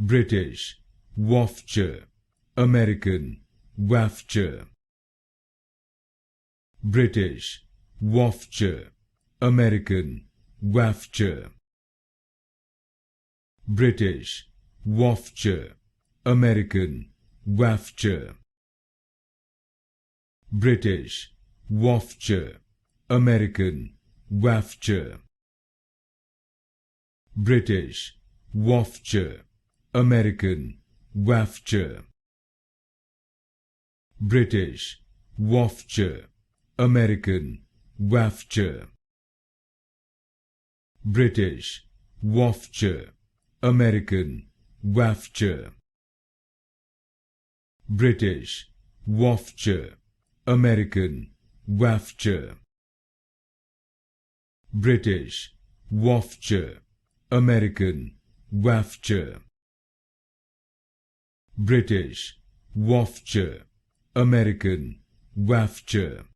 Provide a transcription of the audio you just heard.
British, Wafture, American, Wafture. British, Wafture, American, Wafture. British, Wafture, American, Wafture. British, Wafture, American, Wafture. British, Wafture, American, Wafture. British, Wafture, American, Wafture. British, Wafture, American, Wafture. British, Wafture, American, Wafture. British, Wafture, American, Wafture. British, Wafture, American, Wafture.